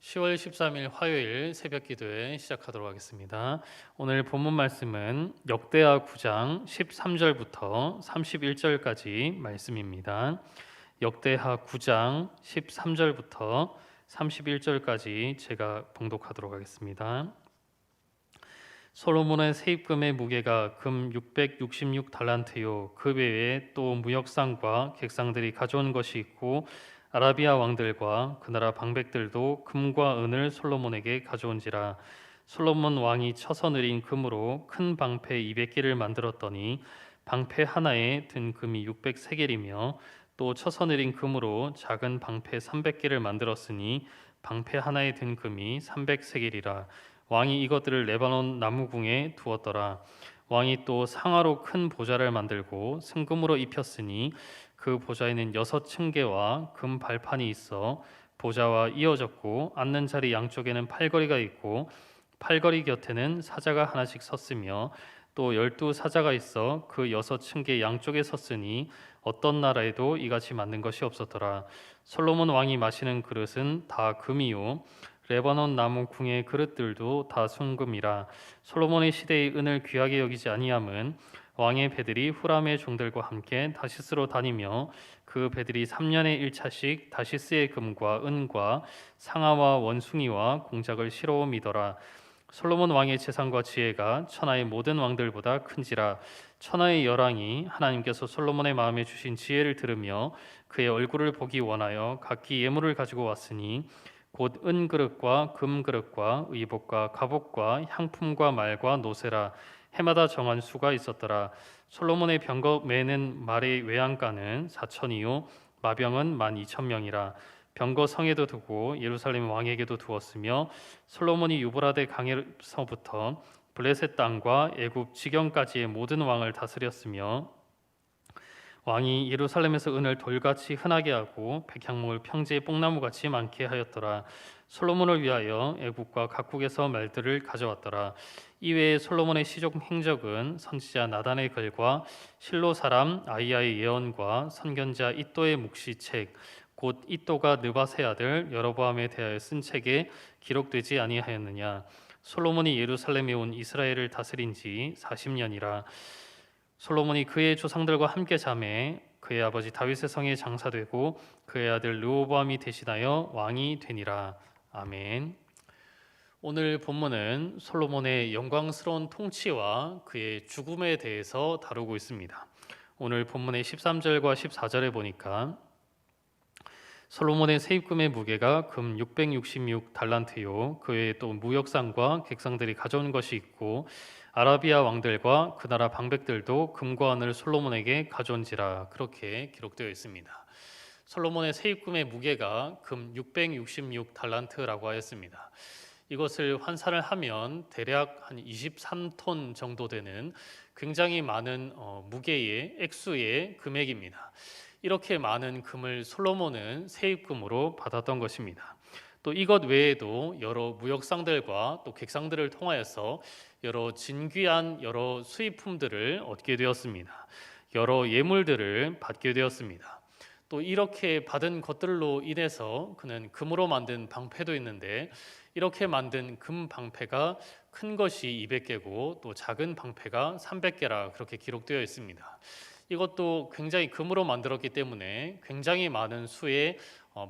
10월 13일 화요일 새벽 기도회 시작하도록 하겠습니다. 오늘 본문 말씀은 역대하 9장 13절부터 31절까지 말씀입니다. 역대하 9장 13절부터 31절까지 제가 봉독하도록 하겠습니다. 솔로몬의 세입금의 무게가 금 666달란트요 그 외에 또 무역상과 객상들이 가져온 것이 있고 아라비아 왕들과 그 나라 방백들도 금과 은을 솔로몬에게 가져온지라. 솔로몬 왕이 쳐서 느린 금으로 큰 방패 200개를 만들었더니 방패 하나에 든 금이 600세겔이며 또 쳐서 느린 금으로 작은 방패 300개를 만들었으니 방패 하나에 든 금이 300세겔이라. 왕이 이것들을 레바논 나무궁에 두었더라. 왕이 또 상아로 큰 보좌를 만들고 승금으로 입혔으니 그 보좌에는 6층계와 금 발판이 있어 보좌와 이어졌고 앉는 자리 양쪽에는 팔걸이가 있고 팔걸이 곁에는 사자가 하나씩 섰으며 또 12사자가 있어 그 6층계 양쪽에 섰으니 어떤 나라에도 이같이 만든 것이 없었더라. 솔로몬 왕이 마시는 그릇은 다 금이요 레바논 나무 궁의 그릇들도 다 순금이라. 솔로몬의 시대의 은을 귀하게 여기지 아니함은 왕의 배들이 후람의 종들과 함께 다시스로 다니며 그 배들이 3년에 1차씩 다시스의 금과 은과 상아와 원숭이와 공작을 실어오미더라. 솔로몬 왕의 재산과 지혜가 천하의 모든 왕들보다 큰지라. 천하의 열왕이 하나님께서 솔로몬의 마음에 주신 지혜를 들으며 그의 얼굴을 보기 원하여 각기 예물을 가지고 왔으니 곧 은그릇과 금그릇과 의복과 갑옷과 향품과 말과 노새라. 해마다 정한 수가 있었더라. 솔로몬의 병거 매는 말의 외양간은 4천이요 마병은 12,000명이라. 병거 성에도 두고 예루살렘 왕에게도 두었으며 솔로몬이 유브라데 강에서부터 블레셋 땅과 애굽 지경까지의 모든 왕을 다스렸으며 왕이 예루살렘에서 은을 돌같이 흔하게 하고 백향목을 평지에 뽕나무같이 많게 하였더라. 솔로몬을 위하여 애국과 각국에서 말들을 가져왔더라. 이외에 솔로몬의 시종 행적은 선지자 나단의 글과 실로 사람 아이야의 예언과 선견자 이도의 묵시책 곧 이도가 느바세 아들 여로보암에 대하여 쓴 책에 기록되지 아니하였느냐. 솔로몬이 예루살렘에 온 이스라엘을 다스린 지 40년이라. 솔로몬이 그의 조상들과 함께 잠에 그의 아버지 다윗의 성에 장사되고 그의 아들 르호보암이 대신하여 왕이 되니라. 아멘. 오늘 본문은 솔로몬의 영광스러운 통치와 그의 죽음에 대해서 다루고 있습니다. 오늘 본문의 13절과 14절에 보니까 솔로몬의 세입금의 무게가 금 666달란트요 그 외에 또 무역상과 객상들이 가져온 것이 있고 아라비아 왕들과 그 나라 방백들도 금과 은을 솔로몬에게 가져온지라. 그렇게 기록되어 있습니다. 솔로몬의 세입금의 무게가 금 666달란트라고 하였습니다. 이것을 환산을 하면 대략 한 23톤 정도 되는 굉장히 많은 무게의 액수의 금액입니다. 이렇게 많은 금을 솔로몬은 세입금으로 받았던 것입니다. 또 이것 외에도 여러 무역상들과 또 객상들을 통하여서 여러 진귀한 여러 수입품들을 얻게 되었습니다. 여러 예물들을 받게 되었습니다. 또 이렇게 받은 것들로 인해서 그는 금으로 만든 방패도 있는데 이렇게 만든 금 방패가 큰 것이 200개고 또 작은 방패가 300개라 그렇게 기록되어 있습니다. 이것도 굉장히 금으로 만들었기 때문에 굉장히 많은 수의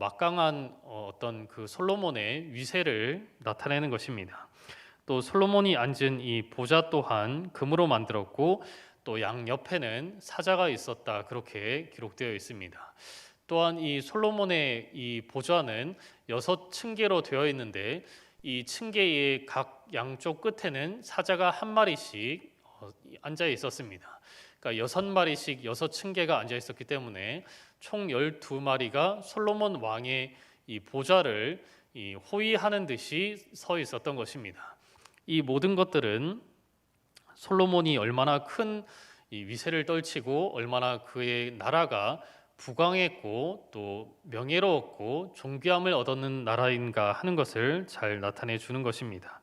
막강한 어떤 그 솔로몬의 위세를 나타내는 것입니다. 또 솔로몬이 앉은 이 보좌 또한 금으로 만들었고 또 양옆에는 사자가 있었다 그렇게 기록되어 있습니다. 또한 이 솔로몬의 이 보좌는 6층계로 되어 있는데 이 층계의 각 양쪽 끝에는 사자가 한 마리씩 앉아 있었습니다. 그러니까 6마리씩 6층계가 앉아 있었기 때문에 총 12마리가 솔로몬 왕의 이 보좌를 호위하는 듯이 서 있었던 것입니다. 이 모든 것들은 솔로몬이 얼마나 큰 위세를 떨치고 얼마나 그의 나라가 부강했고 또 명예로웠고 존귀함을 얻었는 나라인가 하는 것을 잘 나타내 주는 것입니다.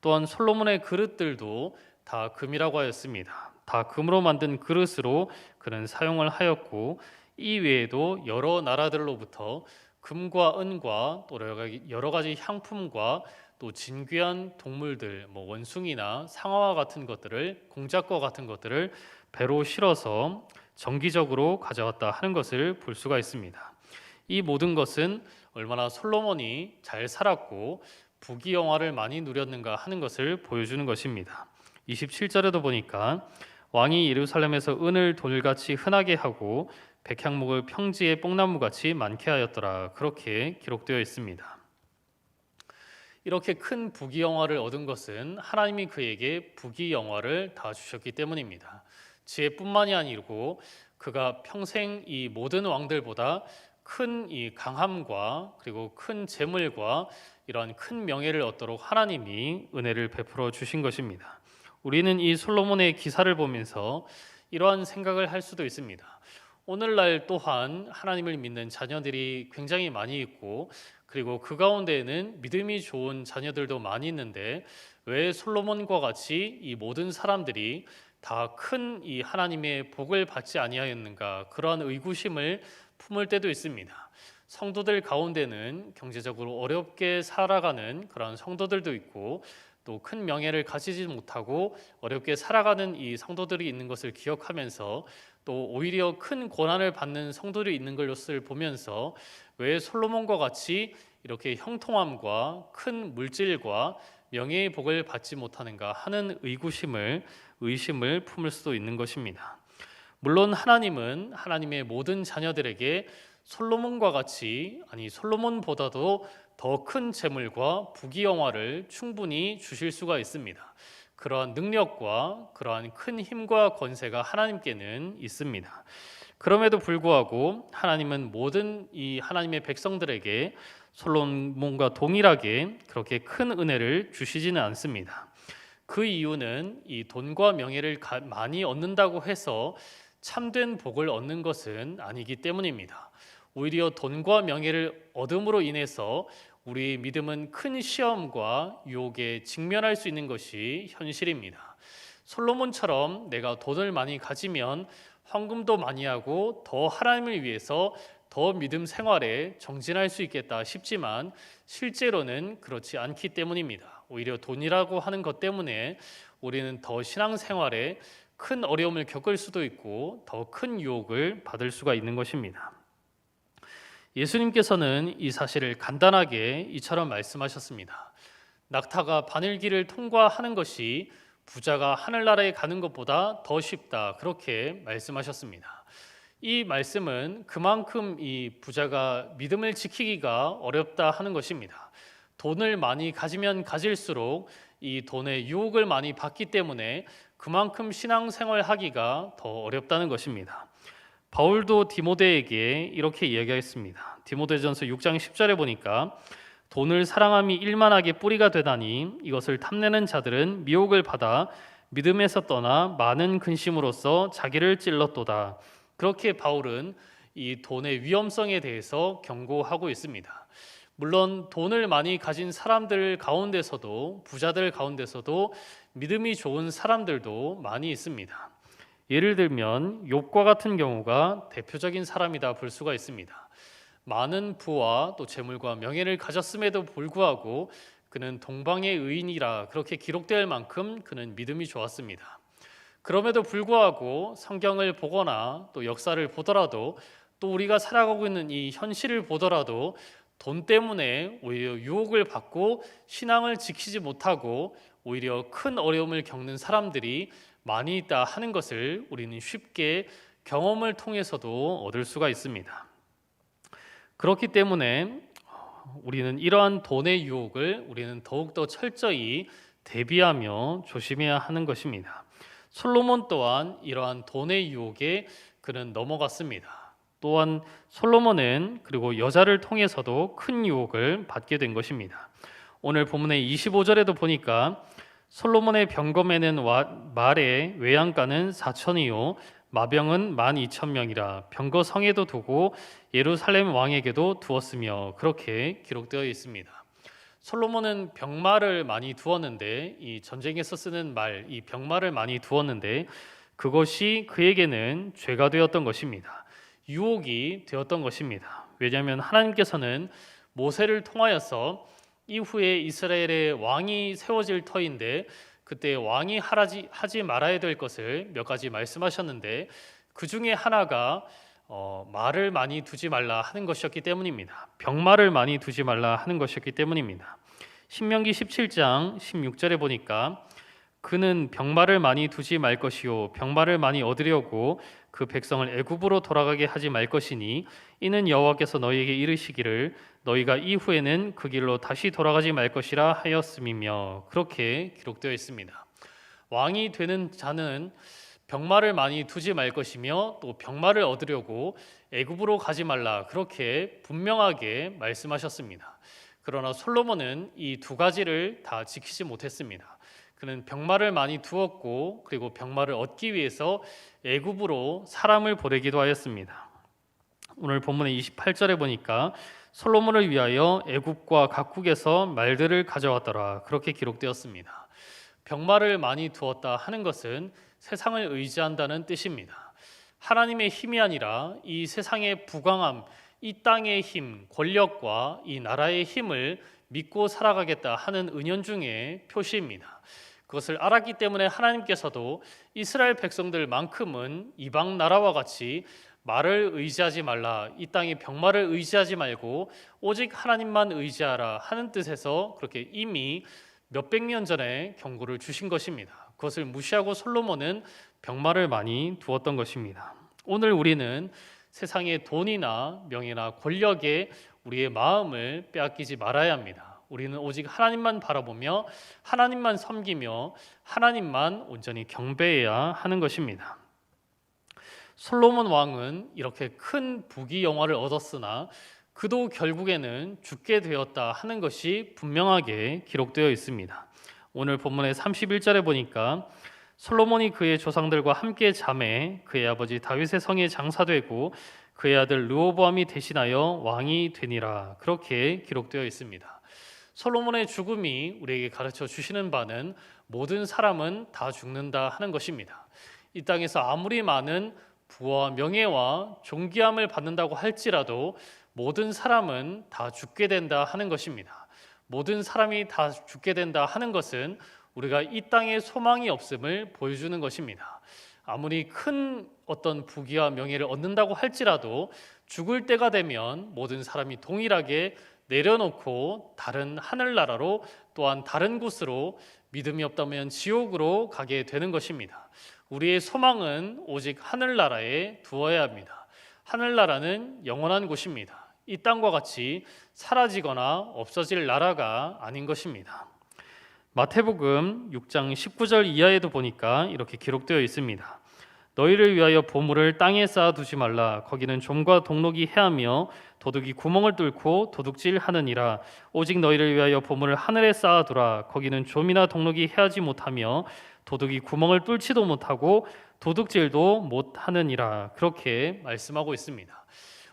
또한 솔로몬의 그릇들도 다 금이라고 하였습니다. 다 금으로 만든 그릇으로 그는 사용을 하였고 이 외에도 여러 나라들로부터 금과 은과 또 여러 가지 향품과 또 진귀한 동물들, 원숭이나 상아와 같은 것들을, 공작과 같은 것들을 배로 실어서 정기적으로 가져왔다 하는 것을 볼 수가 있습니다. 이 모든 것은 얼마나 솔로몬이 잘 살았고 부귀영화를 많이 누렸는가 하는 것을 보여주는 것입니다. 27절에도 보니까 왕이 예루살렘에서 은을 돌같이 흔하게 하고 백향목을 평지에 뽕나무같이 많게 하였더라. 그렇게 기록되어 있습니다. 이렇게 큰 부귀영화를 얻은 것은 하나님이 그에게 부귀영화를 다 주셨기 때문입니다. 지혜뿐만이 아니고 그가 평생 이 모든 왕들보다 큰 이 강함과 그리고 큰 재물과 이러한 큰 명예를 얻도록 하나님이 은혜를 베풀어 주신 것입니다. 우리는 이 솔로몬의 기사를 보면서 이러한 생각을 할 수도 있습니다. 오늘날 또한 하나님을 믿는 자녀들이 굉장히 많이 있고 그리고 그 가운데에는 믿음이 좋은 자녀들도 많이 있는데 왜 솔로몬과 같이 이 모든 사람들이 다 큰 이 하나님의 복을 받지 아니하였는가, 그러한 의구심을 품을 때도 있습니다. 성도들 가운데는 경제적으로 어렵게 살아가는 그런 성도들도 있고 또 큰 명예를 가지지 못하고 어렵게 살아가는 이 성도들이 있는 것을 기억하면서 또 오히려 큰 고난을 받는 성도들이 있는 것을 보면서 왜 솔로몬과 같이 이렇게 형통함과 큰 물질과 명예의 복을 받지 못하는가 하는 의심을 품을 수도 있는 것입니다. 물론 하나님은 하나님의 모든 자녀들에게 솔로몬과 같이, 아니 솔로몬보다도 더 큰 재물과 부귀영화를 충분히 주실 수가 있습니다. 그러한 능력과 그러한 큰 힘과 권세가 하나님께는 있습니다. 그럼에도 불구하고 하나님은 모든 이 하나님의 백성들에게 솔로몬과 동일하게 그렇게 큰 은혜를 주시지는 않습니다. 그 이유는 이 돈과 명예를 많이 얻는다고 해서 참된 복을 얻는 것은 아니기 때문입니다. 오히려 돈과 명예를 얻음으로 인해서 우리 믿음은 큰 시험과 유혹에 직면할 수 있는 것이 현실입니다. 솔로몬처럼 내가 돈을 많이 가지면 헌금도 많이 하고 더 하나님을 위해서 더 믿음 생활에 정진할 수 있겠다 싶지만 실제로는 그렇지 않기 때문입니다. 오히려 돈이라고 하는 것 때문에 우리는 더 신앙생활에 큰 어려움을 겪을 수도 있고 더 큰 유혹을 받을 수가 있는 것입니다. 예수님께서는 이 사실을 간단하게 이처럼 말씀하셨습니다. 낙타가 바늘길을 통과하는 것이 부자가 하늘나라에 가는 것보다 더 쉽다, 그렇게 말씀하셨습니다. 이 말씀은 그만큼 이 부자가 믿음을 지키기가 어렵다 하는 것입니다. 돈을 많이 가지면 가질수록 이 돈의 유혹을 많이 받기 때문에 그만큼 신앙생활 하기가 더 어렵다는 것입니다. 바울도 디모데에게 이렇게 이야기했습니다. 디모데전서 6장 10절에 보니까 돈을 사랑함이 일만하게 뿌리가 되다니 이것을 탐내는 자들은 미혹을 받아 믿음에서 떠나 많은 근심으로써 자기를 찔렀도다. 그렇게 바울은 이 돈의 위험성에 대해서 경고하고 있습니다. 물론 돈을 많이 가진 사람들 가운데서도, 부자들 가운데서도 믿음이 좋은 사람들도 많이 있습니다. 예를 들면 욥과 같은 경우가 대표적인 사람이다 볼 수가 있습니다. 많은 부와 또 재물과 명예를 가졌음에도 불구하고 그는 동방의 의인이라 그렇게 기록될 만큼 그는 믿음이 좋았습니다. 그럼에도 불구하고 성경을 보거나 또 역사를 보더라도 또 우리가 살아가고 있는 이 현실을 보더라도 돈 때문에 오히려 유혹을 받고 신앙을 지키지 못하고 오히려 큰 어려움을 겪는 사람들이 많이 있다 하는 것을 우리는 쉽게 경험을 통해서도 얻을 수가 있습니다. 그렇기 때문에 우리는 이러한 돈의 유혹을 우리는 더욱더 철저히 대비하며 조심해야 하는 것입니다. 솔로몬 또한 이러한 돈의 유혹에 그는 넘어갔습니다. 또한 솔로몬은 그리고 여자를 통해서도 큰 유혹을 받게 된 것입니다. 오늘 본문의 25절에도 보니까 솔로몬의 병검에는 말의 외양간은 4천이요 마병은 12,000명이라 병거 성에도 두고 예루살렘 왕에게도 두었으며 그렇게 기록되어 있습니다. 솔로몬은 병마를 많이 두었는데 이 전쟁에서 쓰는 말, 이 병마를 많이 두었는데 그것이 그에게는 죄가 되었던 것입니다. 유혹이 되었던 것입니다. 왜냐하면 하나님께서는 모세를 통하여서 이후에 이스라엘의 왕이 세워질 터인데 그때 왕이 하지 말아야 될 것을 몇 가지 말씀하셨는데 그 중에 하나가 말을 많이 두지 말라 하는 것이었기 때문입니다. 병말을 많이 두지 말라 하는 것이었기 때문입니다. 신명기 17장 16절에 보니까 그는 병말을 많이 두지 말 것이요 병말을 많이 얻으려고 그 백성을 애굽으로 돌아가게 하지 말 것이니 이는 여호와께서 너희에게 이르시기를 너희가 이후에는 그 길로 다시 돌아가지 말 것이라 하였음이며 그렇게 기록되어 있습니다. 왕이 되는 자는 병말을 많이 두지 말 것이며 또 병말을 얻으려고 애굽으로 가지 말라 그렇게 분명하게 말씀하셨습니다. 그러나 솔로몬은 이 두 가지를 다 지키지 못했습니다. 그는 병말을 많이 두었고 그리고 병말을 얻기 위해서 애굽으로 사람을 보내기도 하였습니다. 오늘 본문의 28절에 보니까 솔로몬을 위하여 애굽과 각국에서 말들을 가져왔더라 그렇게 기록되었습니다. 병말을 많이 두었다 하는 것은 세상을 의지한다는 뜻입니다. 하나님의 힘이 아니라 이 세상의 부강함, 이 땅의 힘, 권력과 이 나라의 힘을 믿고 살아가겠다 하는 은연중의 표시입니다. 그것을 알았기 때문에 하나님께서도 이스라엘 백성들만큼은 이방 나라와 같이 말을 의지하지 말라, 이 땅의 병말을 의지하지 말고 오직 하나님만 의지하라 하는 뜻에서 그렇게 이미 몇백 년 전에 경고를 주신 것입니다. 그것을 무시하고 솔로몬은 병말을 많이 두었던 것입니다. 오늘 우리는 세상의 돈이나 명예나 권력에 우리의 마음을 빼앗기지 말아야 합니다. 우리는 오직 하나님만 바라보며 하나님만 섬기며 하나님만 온전히 경배해야 하는 것입니다. 솔로몬 왕은 이렇게 큰 부귀영화를 얻었으나 그도 결국에는 죽게 되었다 하는 것이 분명하게 기록되어 있습니다. 오늘 본문의 31절에 보니까 솔로몬이 그의 조상들과 함께 잠에 그의 아버지 다윗의 성에 장사되고 그의 아들 르호보암이 대신하여 왕이 되니라 그렇게 기록되어 있습니다. 솔로몬의 죽음이 우리에게 가르쳐 주시는 바는 모든 사람은 다 죽는다 하는 것입니다. 이 땅에서 아무리 많은 부와 명예와 존귀함을 받는다고 할지라도 모든 사람은 다 죽게 된다 하는 것입니다. 모든 사람이 다 죽게 된다 하는 것은 우리가 이 땅에 소망이 없음을 보여주는 것입니다. 아무리 큰 어떤 부귀와 명예를 얻는다고 할지라도 죽을 때가 되면 모든 사람이 동일하게 내려놓고 다른 하늘나라로 또한 다른 곳으로 믿음이 없다면 지옥으로 가게 되는 것입니다. 우리의 소망은 오직 하늘나라에 두어야 합니다. 하늘나라는 영원한 곳입니다. 이 땅과 같이 사라지거나 없어질 나라가 아닌 것입니다. 마태복음 6장 19절 이하에도 보니까 이렇게 기록되어 있습니다. 너희를 위하여 보물을 땅에 쌓아두지 말라. 거기는 좀과 동록이 해하며 도둑이 구멍을 뚫고 도둑질하느니라. 오직 너희를 위하여 보물을 하늘에 쌓아두라. 거기는 좀이나 동록이 해하지 못하며 도둑이 구멍을 뚫지도 못하고 도둑질도 못하느니라. 그렇게 말씀하고 있습니다.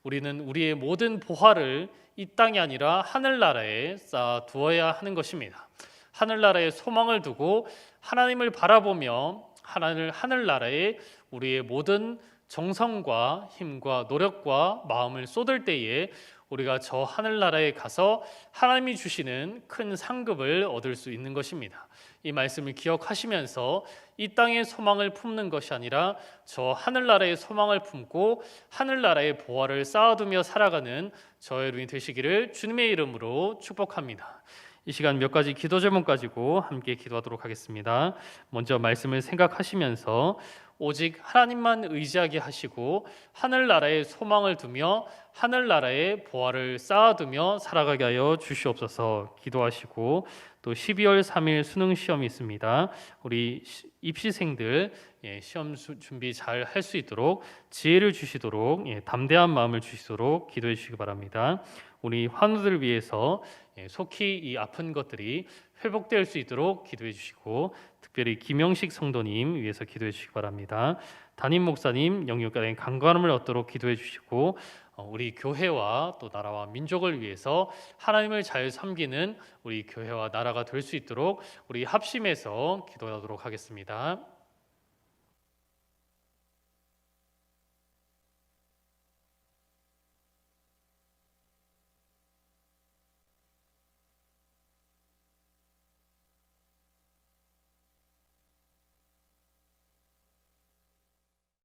우리는 우리의 모든 보화를 이 땅이 아니라 하늘나라에 쌓아두어야 하는 것입니다. 하늘나라에 소망을 두고 하나님을 바라보며 하늘나라에 우리의 모든 정성과 힘과 노력과 마음을 쏟을 때에 우리가 저 하늘나라에 가서 하나님이 주시는 큰 상급을 얻을 수 있는 것입니다. 이 말씀을 기억하시면서 이 땅의 소망을 품는 것이 아니라 저 하늘나라의 소망을 품고 하늘나라의 보화를 쌓아두며 살아가는 저의 여러분이 되시기를 주님의 이름으로 축복합니다. 이 시간 몇 가지 기도 제목 가지고 함께 기도하도록 하겠습니다. 먼저 말씀을 생각하시면서 오직 하나님만 의지하게 하시고 하늘나라에 소망을 두며 하늘나라에 보화를 쌓아두며 살아가게 하여 주시옵소서 기도하시고, 또 12월 3일 수능 시험이 있습니다. 우리 입시생들 시험 준비 잘 할 수 있도록 지혜를 주시도록 담대한 마음을 주시도록 기도해 주시기 바랍니다. 우리 환우들을 위해서 속히 이 아픈 것들이 회복될 수 있도록 기도해 주시고, 특별히 김영식 성도님 위해서 기도해 주시기 바랍니다. 담임 목사님 영육간의 강건함을 얻도록 기도해 주시고, 우리 교회와 또 나라와 민족을 위해서 하나님을 잘 섬기는 우리 교회와 나라가 될 수 있도록 우리 합심해서 기도하도록 하겠습니다.